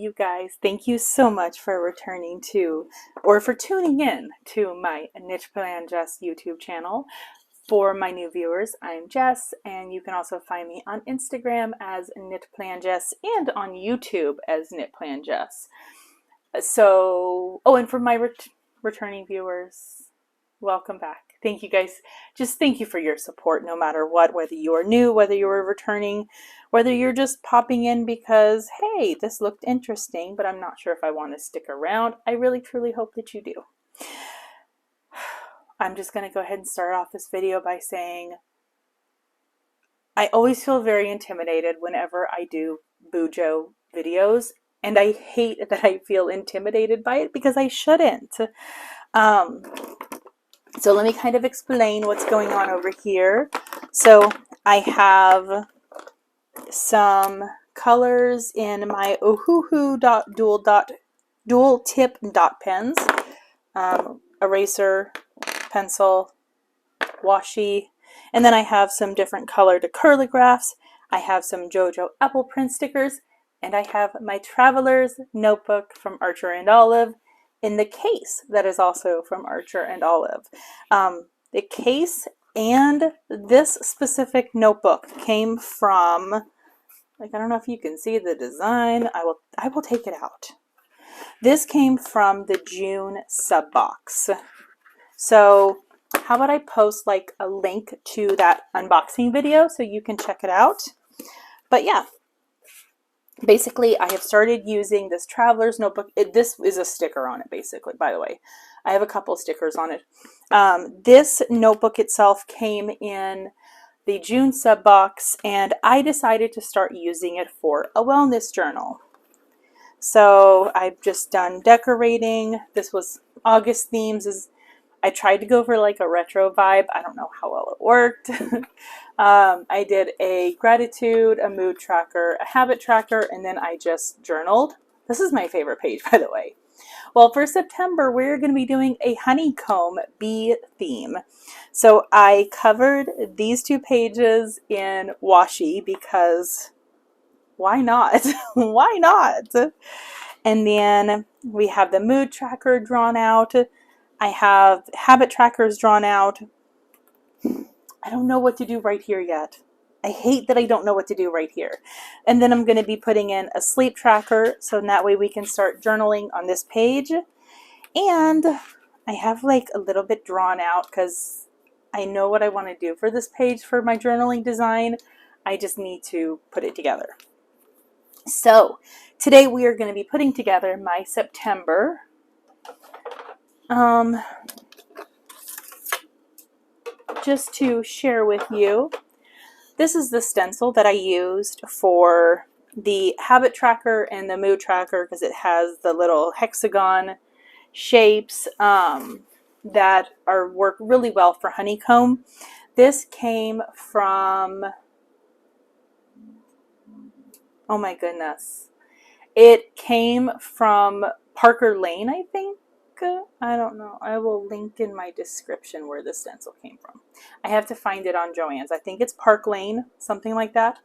you guys. Thank you so much for returning to, or for tuning in to my Niche Plan Jess YouTube channel. For my new viewers, I'm Jess, and you can also find me on Instagram as Knit Plan Jess and on YouTube as Knit Plan Jess. So, oh, and for my returning viewers, welcome back. Thank you guys. Just thank you for your support no matter what, whether you are new, whether you are returning, whether you're just popping in because, hey, this looked interesting, but I'm not sure if I want to stick around. I really, truly hope that you do. I'm just going to go ahead and start off this video by saying I always feel very intimidated whenever I do Bujo videos, and I hate that I feel intimidated by it because I shouldn't. So let me kind of explain what's going on over here. So I have some colors in my Ohuhu dual tip dot pens, eraser, pencil, washi, and then I have some different colored acryligraphs. I have some Jojo apple print stickers, and I have my Traveler's notebook from Archer and Olive in the case that is also from Archer and Olive. The case and this specific notebook came from, like, I don't know if you can see the design. I will take it out. This came from the June sub box. So how about I post like a link to that unboxing video so you can check it out? But yeah, basically I have started using this Traveler's notebook. This is a sticker on it, basically, by the way. I have a couple stickers on it. This notebook itself came in the June sub box, and I decided to start using it for a wellness journal. So I've just done decorating. This was August themes. I tried to go for like a retro vibe. I don't know how well it worked. I did a gratitude, a mood tracker, a habit tracker, and then I just journaled. This is my favorite page, by the way. Well, for September, we're going to be doing a honeycomb bee theme. So I covered these two pages in washi because why not? Why not? And then we have the mood tracker drawn out. I have habit trackers drawn out. I don't know what to do right here yet. I hate that I don't know what to do right here. And then I'm going to be putting in a sleep tracker so that way we can start journaling on this page. And I have like a little bit drawn out because I know what I want to do for this page for my journaling design. I just need to put it together. So today we are going to be putting together my September just to share with you. This is the stencil that I used for the habit tracker and the mood tracker because it has the little hexagon shapes that work really well for honeycomb. This came from, oh my goodness, it came from Parker Lane, I think. I don't know. I will link in my description where the stencil came from. I have to find it on Joann's. I think it's Park Lane, something like that.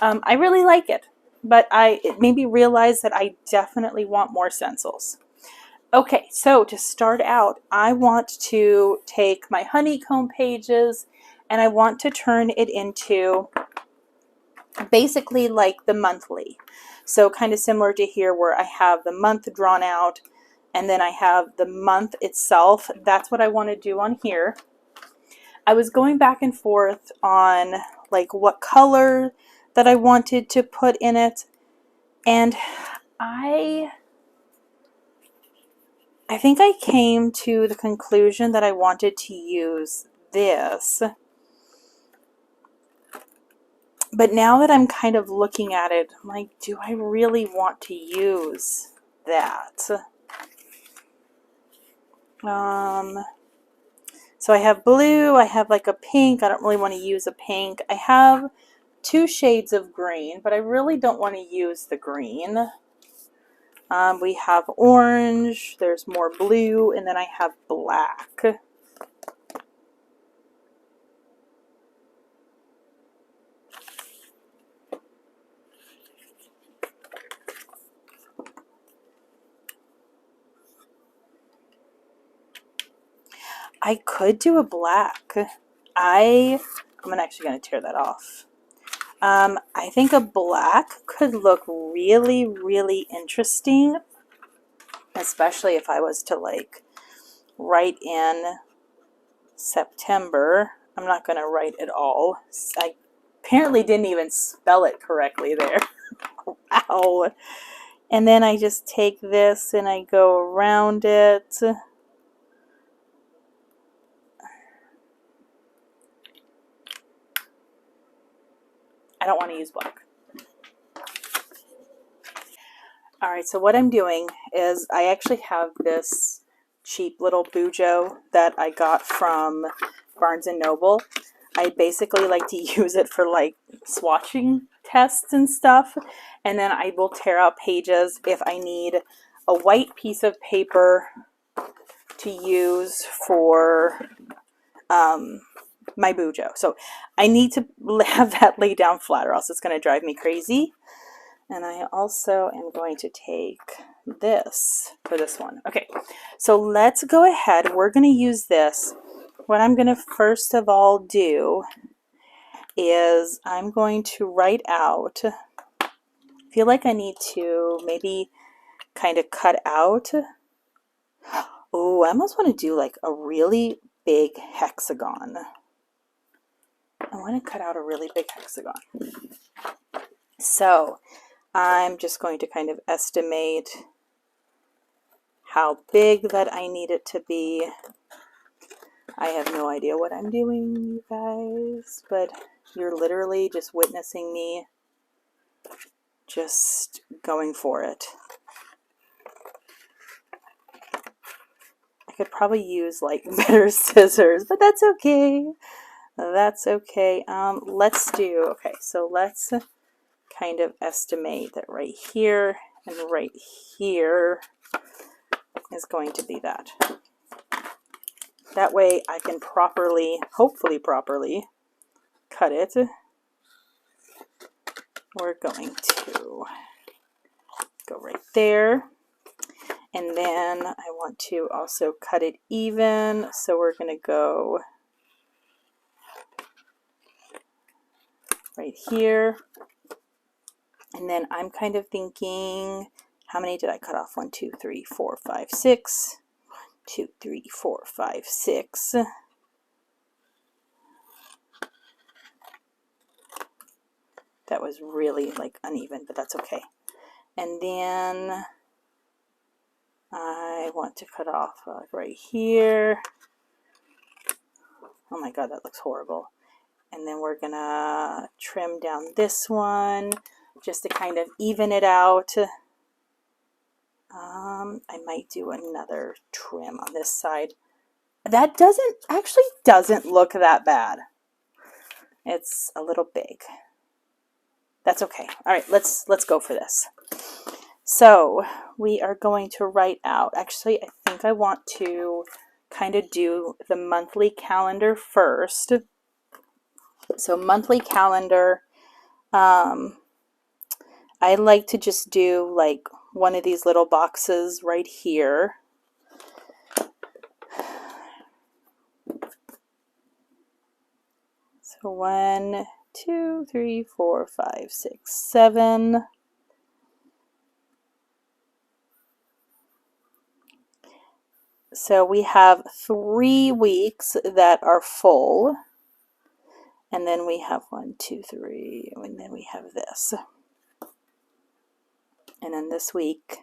I really like it, but it made me realize that I definitely want more stencils. Okay, so to start out, I want to take my honeycomb pages and I want to turn it into basically like the monthly. So kind of similar to here where I have the month drawn out and then I have the month itself. That's what I want to do on here. I was going back and forth on like what color that I wanted to put in it, and I think I came to the conclusion that I wanted to use this. But now that I'm kind of looking at it, I'm like, do I really want to use that? So I have blue, I have like a pink. I don't really want to use a pink. I have 2 shades of green, but I really don't want to use the green. We have orange, there's more blue, and then I have black. I could do a black. I'm actually going to tear that off. I think a black could look really, really interesting, especially if I was to like write in September. I'm not going to write it all. I apparently didn't even spell it correctly there. Wow. And then I just take this and I go around it. I don't want to use black. Alright, so what I'm doing is I actually have this cheap little Bujo that I got from Barnes & Noble. I basically like to use it for like swatching tests and stuff, and then I will tear out pages if I need a white piece of paper to use for my Bujo. So I need to have that laid down flat or else it's going to drive me crazy. And I also am going to take this for this one. Okay, so let's go ahead. We're going to use this. What I'm going to first of all do is I'm going to write out, I feel like I need to maybe kind of cut out. Oh, I almost want to do like a really big hexagon. I want to cut out a really big hexagon. So I'm just going to kind of estimate how big that I need it to be. I have no idea what I'm doing, you guys, but you're literally just witnessing me just going for it. I could probably use like better scissors, but that's okay. That's okay. Let's do, okay, so let's kind of estimate that right here and right here is going to be that. That way I can properly, hopefully properly, cut it. We're going to go right there. And then I want to also cut it even. So we're going to go right here. And then I'm kind of thinking, how many did I cut off? 1, 2, 3, 4, 5, 6. 2, 3, 4, 5, 6. That was really like uneven, but that's okay. And then I want to cut off right here. Oh my god, that looks horrible. And then we're gonna trim down this one just to kind of even it out. I might do another trim on this side. That doesn't look that bad. It's a little big. That's okay. All right, let's go for this. So we are going to write out, actually I think I want to kind of do the monthly calendar first. So monthly calendar, I like to just do like one of these little boxes right here. So 1, 2, 3, 4, 5, 6, 7. So we have 3 weeks that are full. And then we have 1, 2, 3, and then we have this. And then this week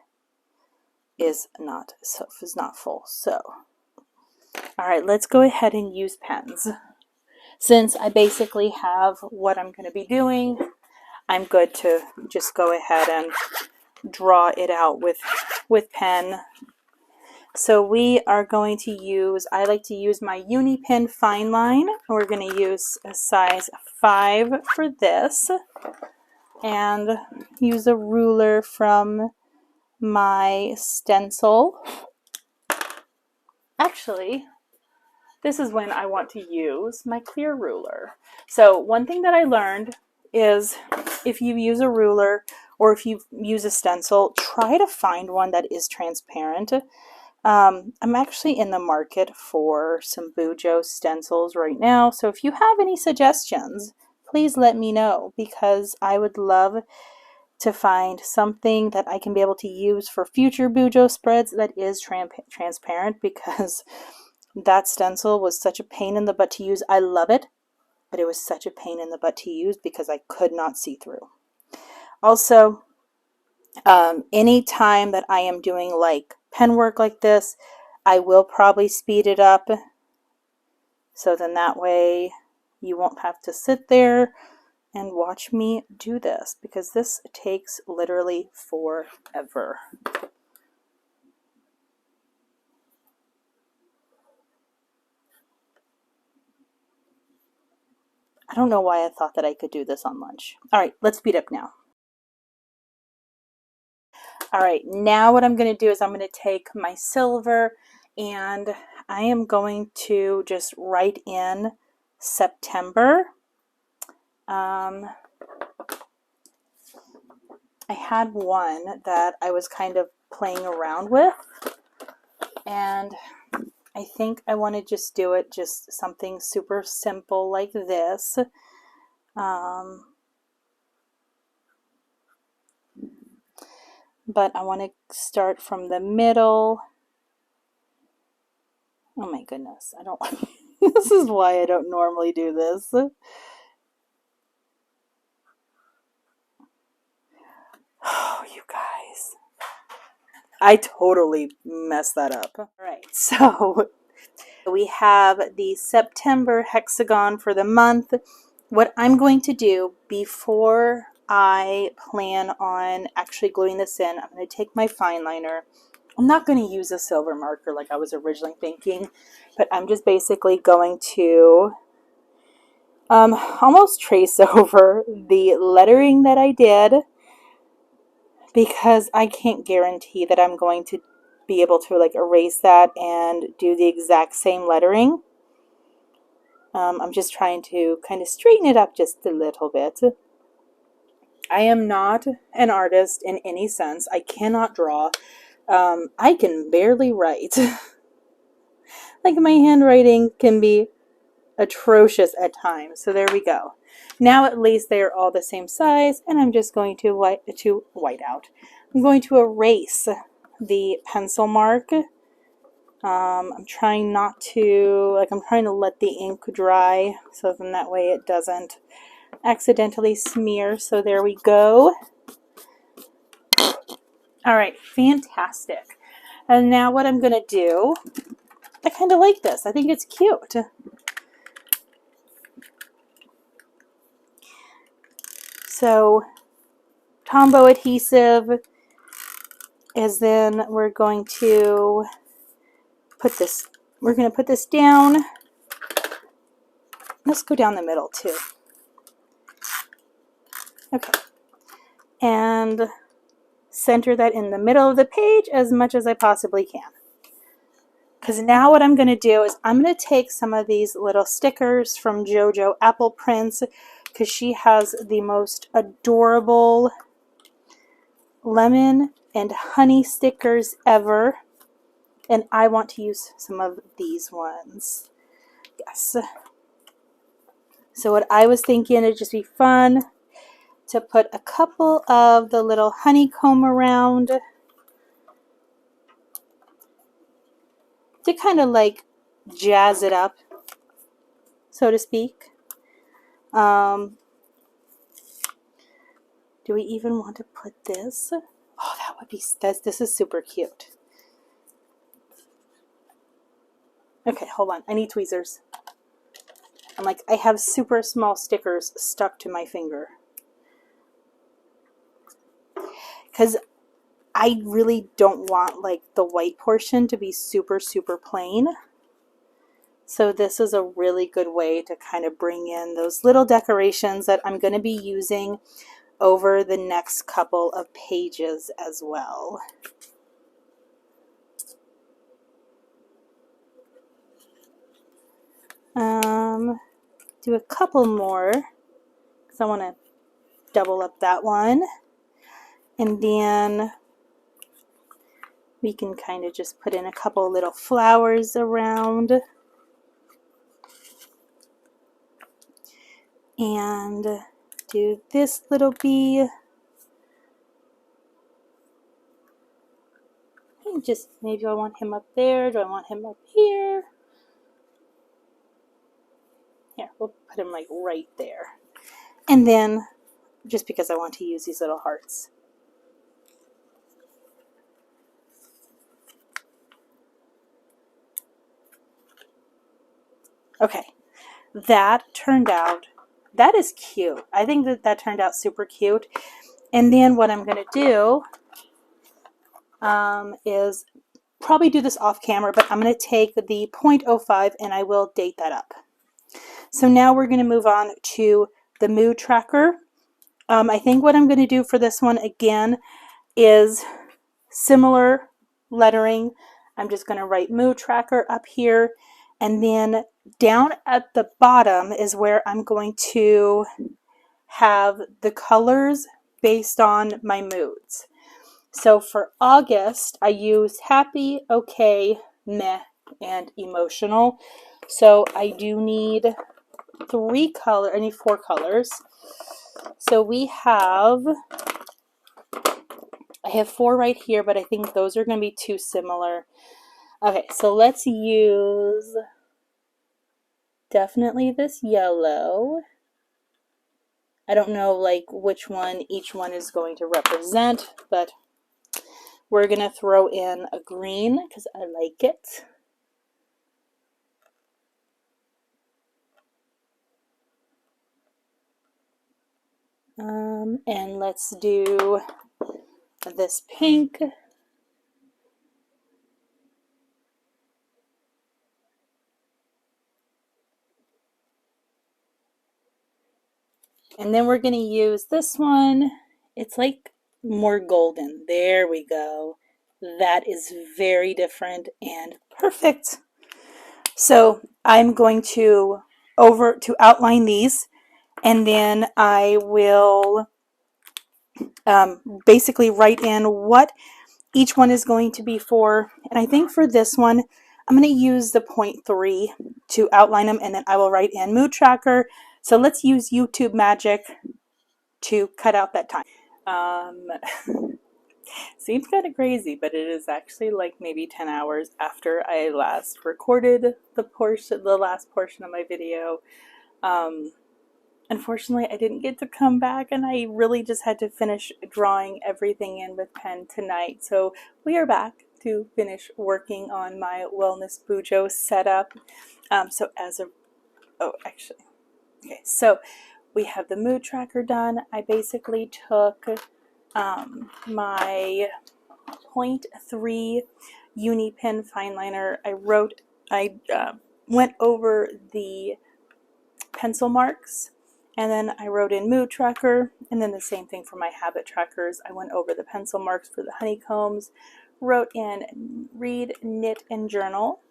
is not full. So, all right, let's go ahead and use pens. Since I basically have what I'm going to be doing, I'm good to just go ahead and draw it out with pen. So we are going to use, I like to use my Uni Pen Fine Line. We're going to use a size 5 for this. And use a ruler from my stencil. Actually, this is when I want to use my clear ruler. So one thing that I learned is if you use a ruler or if you use a stencil, try to find one that is transparent, I'm actually in the market for some Bujo stencils right now, so if you have any suggestions, please let me know, because I would love to find something that I can be able to use for future Bujo spreads that is transparent, because that stencil was such a pain in the butt to use. I love it, but it was such a pain in the butt to use because I could not see through. Also, any time that I am doing like pen work like this, I will probably speed it up, so then that way you won't have to sit there and watch me do this, because this takes literally forever. I don't know why I thought that I could do this on lunch. All right, let's speed up now. All right, now what I'm going to do is I'm going to take my silver and I am going to just write in September. I had one that I was kind of playing around with, and I think I want to just do it just something super simple like this. But I want to start from the middle. Oh my goodness, I don't, this is why I don't normally do this. Oh, you guys. I totally messed that up. All right, so we have the September hexagon for the month. What I'm going to do before I plan on actually gluing this in, I'm going to take my fine liner. I'm not going to use a silver marker like I was originally thinking, but I'm just basically going to almost trace over the lettering that I did, because I can't guarantee that I'm going to be able to like erase that and do the exact same lettering. I'm just trying to kind of straighten it up just a little bit. I am not an artist in any sense. I cannot draw. I can barely write. Like, my handwriting can be atrocious at times. So there we go. Now at least they are all the same size, and I'm just going to white out. I'm going to erase the pencil mark. I'm trying not to, I'm trying to let the ink dry, so then that way it doesn't accidentally smear. So there we go. All right, fantastic. And now what I'm going to do, I kind of like this. I think it's cute. So Tombow adhesive is then we're going to put this, down. Let's go down the middle too. Okay. And center that in the middle of the page as much as I possibly can. Because now what I'm going to do is I'm going to take some of these little stickers from JoJo Apple Prints, because she has the most adorable lemon and honey stickers ever. And I want to use some of these ones. Yes. So what I was thinking, it'd just be fun to put a couple of the little honeycomb around to kind of like jazz it up, so to speak. Do we even want to put this? Oh, that would be, this is super cute. Okay, hold on. I need tweezers. I'm like, I have super small stickers stuck to my finger. Because I really don't want like the white portion to be super, super plain. So this is a really good way to kind of bring in those little decorations that I'm going to be using over the next couple of pages as well. Do a couple more because I want to double up that one. And then we can kind of just put in a couple little flowers around. And do this little bee. And just maybe I want him up there. Do I want him up here? Here, we'll put him like right there. And then, just because I want to use these little hearts. Okay, that turned out, that is cute. I think that turned out super cute. And then what I'm going to do is probably do this off camera, but I'm going to take the 0.05 and I will date that up. So now we're going to move on to the mood tracker. I think what I'm going to do for this one again is similar lettering. I'm just going to write mood tracker up here, and then down at the bottom is where I'm going to have the colors based on my moods. So for August, I used happy, okay, meh, and emotional. So I do need I need 4 colors. So I have 4 right here, but I think those are going to be too similar. Okay, so let's use definitely this yellow. I don't know like which one each one is going to represent, but we're going to throw in a green because I like it. And let's do this pink. And then we're going to use this one. It's like more golden. There we go. That is very different and perfect. So I'm going to outline these, and then I will basically write in what each one is going to be for. And I think for this one, I'm going to use the 0.3 to outline them, and then I will write in mood tracker. So let's use YouTube magic to cut out that time. Seems kind of crazy, but it is actually like maybe 10 hours after I last recorded the last portion of my video. Unfortunately, I didn't get to come back, and I really just had to finish drawing everything in with pen tonight. So we are back to finish working on my Wellness Bujo setup. So we have the mood tracker done. I basically took my 0.3 uni pen fine liner. I went over the pencil marks, and then I wrote in mood tracker, and then the same thing for my habit trackers. I went over the pencil marks for the honeycombs, wrote in read, knit, and journal.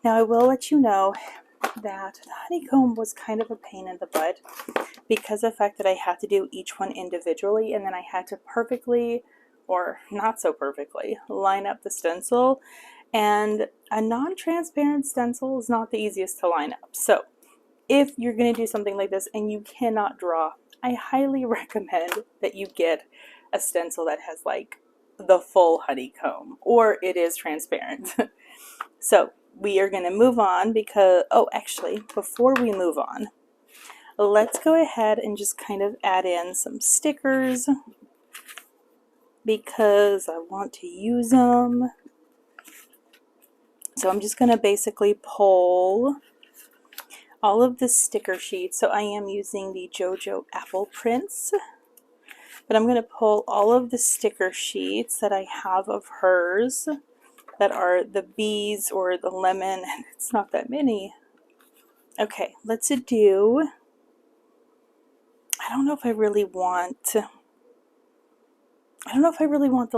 Now I will let you know that the honeycomb was kind of a pain in the butt because of the fact that I had to do each one individually, and then I had to perfectly, or not so perfectly, line up the stencil. And a non-transparent stencil is not the easiest to line up. So if you're going to do something like this and you cannot draw, I highly recommend that you get a stencil that has like the full honeycomb, or it is transparent. So we are going to move on because, actually, before we move on, let's go ahead and just kind of add in some stickers because I want to use them. So I'm just going to basically pull all of the sticker sheets. So I am using the Bujo apple prints, but I'm going to pull all of the sticker sheets that I have of hers that are the bees or the lemon, and it's not that many. Okay, let's do, I don't know if I really want the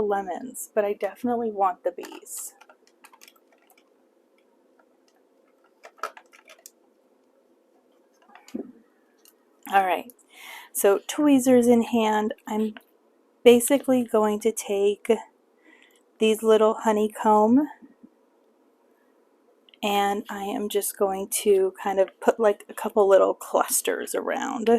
lemons, but I definitely want the bees. Alright, so tweezers in hand, I'm basically going to take these little honeycomb, and I am just going to kind of put like a couple little clusters around.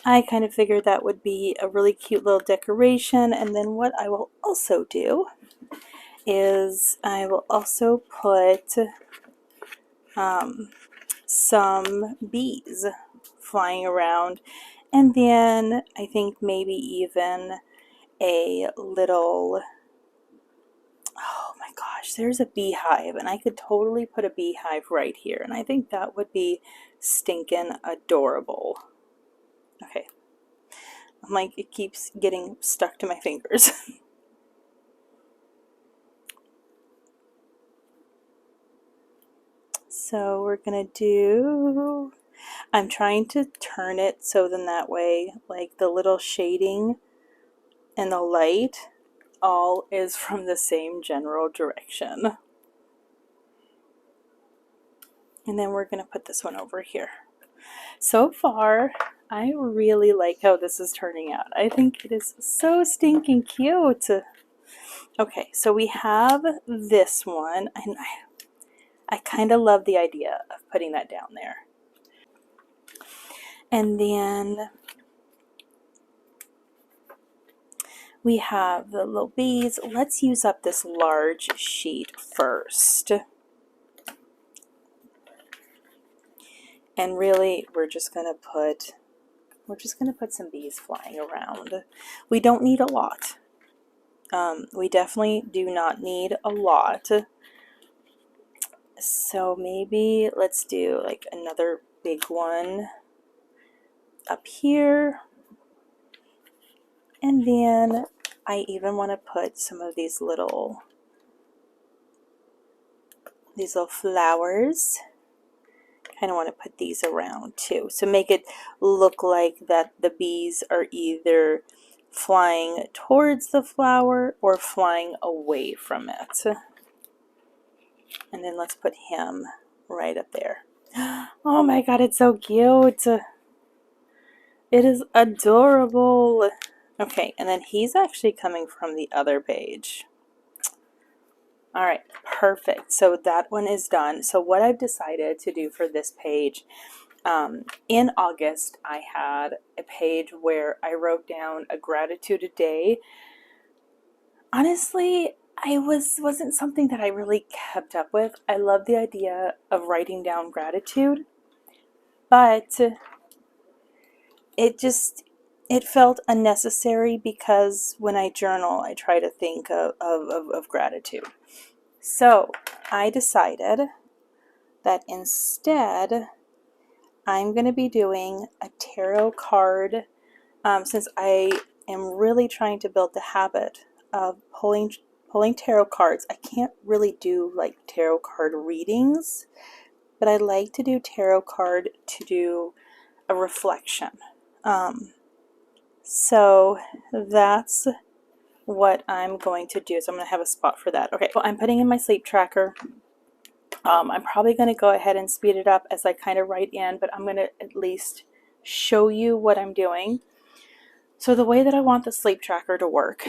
I kind of figured that would be a really cute little decoration. And then what I will also do is I will also put some bees flying around, and then I think maybe even a little, oh my gosh, there's a beehive, and I could totally put a beehive right here, and I think that would be stinking adorable. Okay, I'm like, it keeps getting stuck to my fingers. So we're gonna do, I'm trying to turn it so then that way like the little shading and the light all is from the same general direction. And then we're gonna put this one over here. So far, I really like how this is turning out. I think it is so stinking cute. Okay, so we have this one, and I kind of love the idea of putting that down there. And then we have the little bees. Let's use up this large sheet first. And really, we're just gonna put some bees flying around. We don't need a lot. We definitely do not need a lot. So maybe let's do like another big one up here. And then I even want to put some of these little flowers. Kind of want to put these around too. So make it look like that the bees are either flying towards the flower or flying away from it. And then let's put him right up there. Oh my god, it's so cute. It is adorable. Okay, and then he's actually coming from the other page. All right, perfect. So that one is done. So what I've decided to do for this page, in August, I had a page where I wrote down a gratitude a day. Honestly, wasn't something that I really kept up with. I love the idea of writing down gratitude, but it felt unnecessary because when I journal, I try to think of gratitude. So I decided that instead I'm going to be doing a tarot card, since I am really trying to build the habit of pulling tarot cards. I can't really do like tarot card readings, but I like to do tarot card to do a reflection. So that's what I'm going to do. So I'm going to have a spot for that. Okay, well, I'm putting in my sleep tracker. I'm probably going to go ahead and speed it up as I kind of write in, but I'm going to at least show you what I'm doing. So the way that I want the sleep tracker to work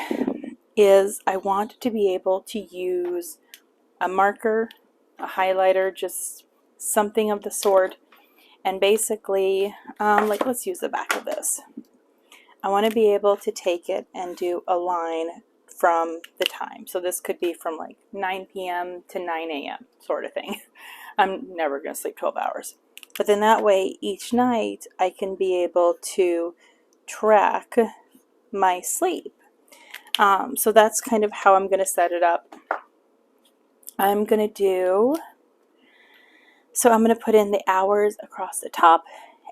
is I want to be able to use a marker, a highlighter, just something of the sort, and basically, like let's use the back of this. I want to be able to take it and do a line from the time. So this could be from like 9 p.m. to 9 a.m. sort of thing. I'm never going to sleep 12 hours. But then that way, each night, I can be able to track my sleep. So that's kind of how I'm going to set it up. I'm going to put in the hours across the top,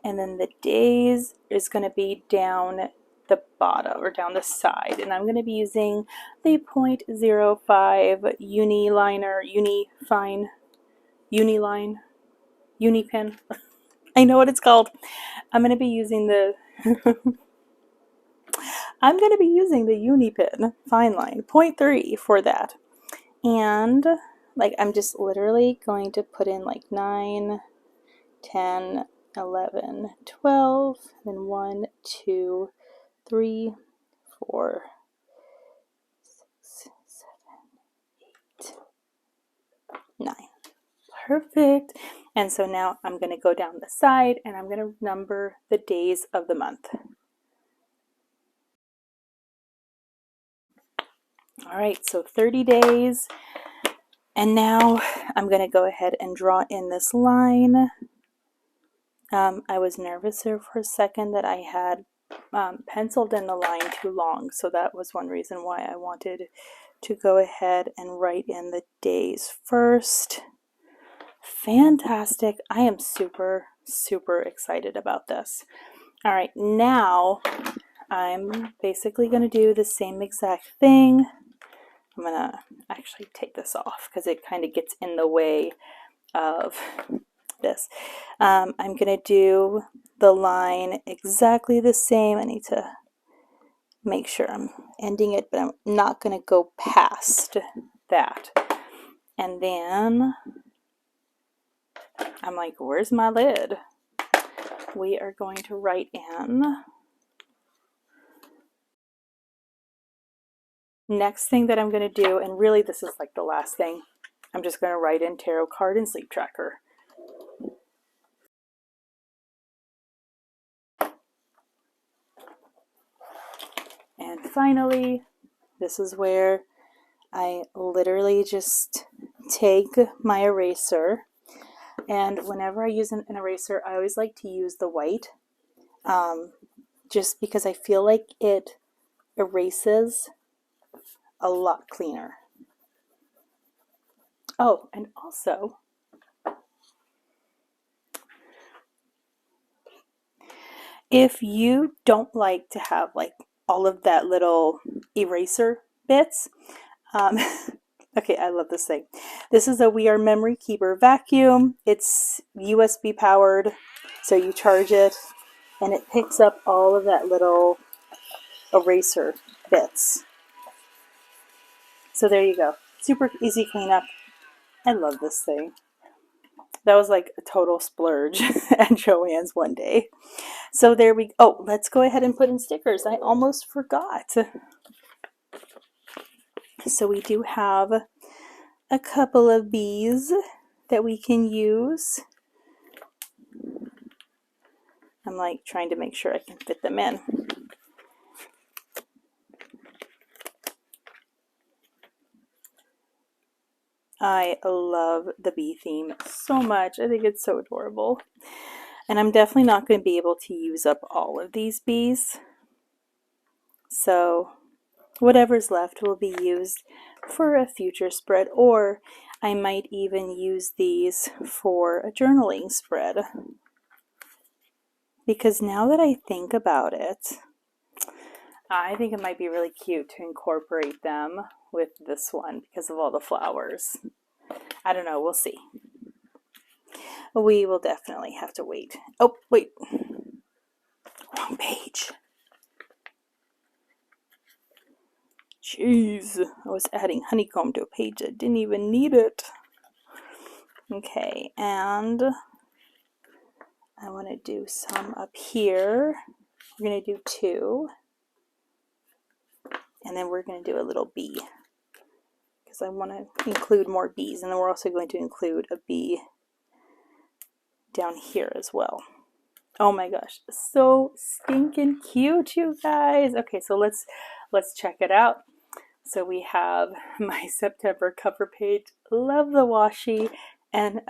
and then the days is going to be down the bottom or down the side, and I'm going to be using the 0.05 Unipin. I know what it's called. I'm going to be using the Unipin fine line 0.3 for that, and like I'm just literally going to put in like 9, 10, 11, 12, then 1, 2, 3, 4, 6, 7, 8, 9. Perfect. And so now I'm going to go down the side and I'm going to number the days of the month. All right, so 30 days. And now I'm going to go ahead and draw in this line. I was nervous there for a second that I had penciled in the line too long, so that was one reason why I wanted to go ahead and write in the days first. Fantastic. I am super, super excited about this. All right, now I'm basically going to do the same exact thing. I'm going to actually take this off because it kind of gets in the way of this. I'm going to do the line exactly the same. I need to make sure I'm ending it, but I'm not going to go past that. And then I'm like, where's my lid? We are going to write in. Next thing that I'm going to do, and really this is like the last thing, I'm just going to write in tarot card and sleep tracker. And finally, this is where I literally just take my eraser, and whenever I use an eraser, I always like to use the white, just because I feel like it erases a lot cleaner. Oh, and also, if you don't like to have like all of that little eraser bits, okay, I love this thing. This is a We Are Memory Keeper vacuum. It's USB powered, so you charge it and it picks up all of that little eraser bits. So there you go. Super easy cleanup. I love this thing. That was like a total splurge at Joann's one day. So there we go. Oh, let's go ahead and put in stickers. I almost forgot. So we do have a couple of bees that we can use. I'm like trying to make sure I can fit them in. I love the bee theme so much. I think it's so adorable. And I'm definitely not going to be able to use up all of these bees. So whatever's left will be used for a future spread, or I might even use these for a journaling spread. Because now that I think about it, I think it might be really cute to incorporate them with this one because of all the flowers. I don't know, we'll see. We will definitely have to wait. Oh, wait. Wrong page. Jeez, I was adding honeycomb to a page that didn't even need it. Okay, and I want to do some up here. We're going to do 2. And then we're going to do a little bee, because I want to include more bees. And then we're also going to include a bee down here as well. Oh my gosh, so stinking cute, you guys. Okay, so let's check it out. So we have my September cover page. Love the washi. And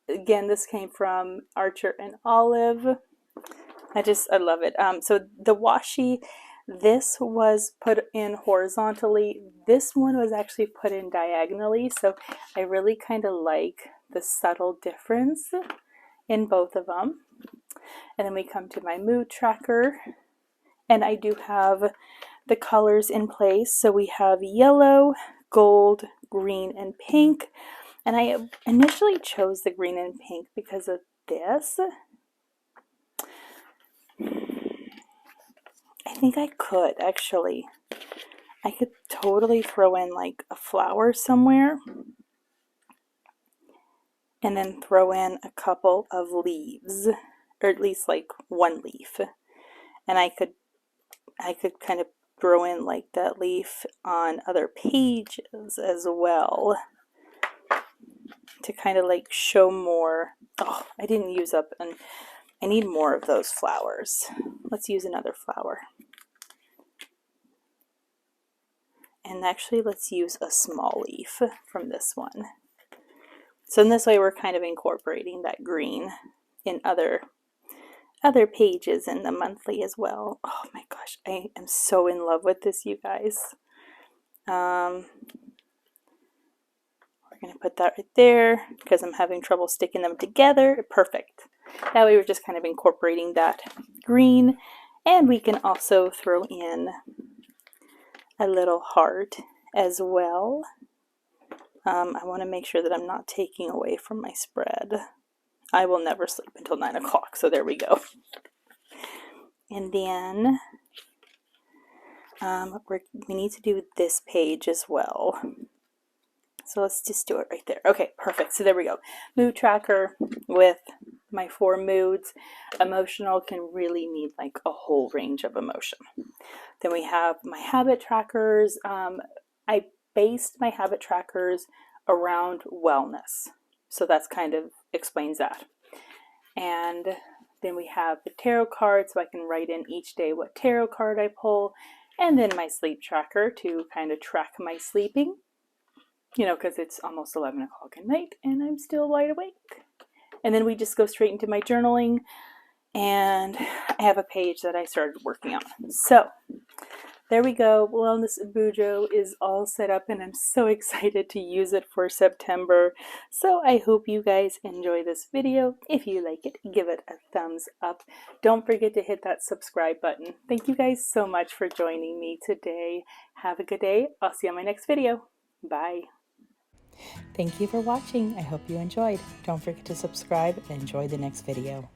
again, this came from Archer and Olive. I love it. So the washi, this was put in horizontally. This one was actually put in diagonally. So I really kind of like the subtle difference in both of them. And then we come to my mood tracker, and I do have the colors in place. So we have yellow, gold, green, and pink. And I initially chose the green and pink because of this. I think I could actually. I could totally throw in like a flower somewhere and then throw in a couple of leaves. or at least like one leaf. And I could kind of throw in like that leaf on other pages as well to kind of like show more. Oh, I didn't use up, and I need more of those flowers. Let's use another flower. And actually, let's use a small leaf from this one. So in this way, we're kind of incorporating that green in other pages in the monthly as well. Oh my gosh, I am so in love with this, you guys. We're going to put that right there because I'm having trouble sticking them together. Perfect. That way we're just kind of incorporating that green, and we can also throw in a little heart as well. I want to make sure that I'm not taking away from my spread. I will never sleep until 9 o'clock, so there we go. And then we need to do this page as well. So let's just do it right there. Okay, perfect. So there we go. Mood tracker with my 4 moods. Emotional can really mean like a whole range of emotion. Then we have my habit trackers. I based my habit trackers around wellness. So that's kind of explains that. And then we have the tarot card, so I can write in each day what tarot card I pull. And then my sleep tracker to kind of track my sleeping. You know, because it's almost 11 o'clock at night and I'm still wide awake. And then we just go straight into my journaling, and I have a page that I started working on. So there we go. Wellness Bujo is all set up, and I'm so excited to use it for September. So I hope you guys enjoy this video. If you like it, give it a thumbs up. Don't forget to hit that subscribe button. Thank you guys so much for joining me today. Have a good day. I'll see you on my next video. Bye. Thank you for watching. I hope you enjoyed. Don't forget to subscribe and enjoy the next video.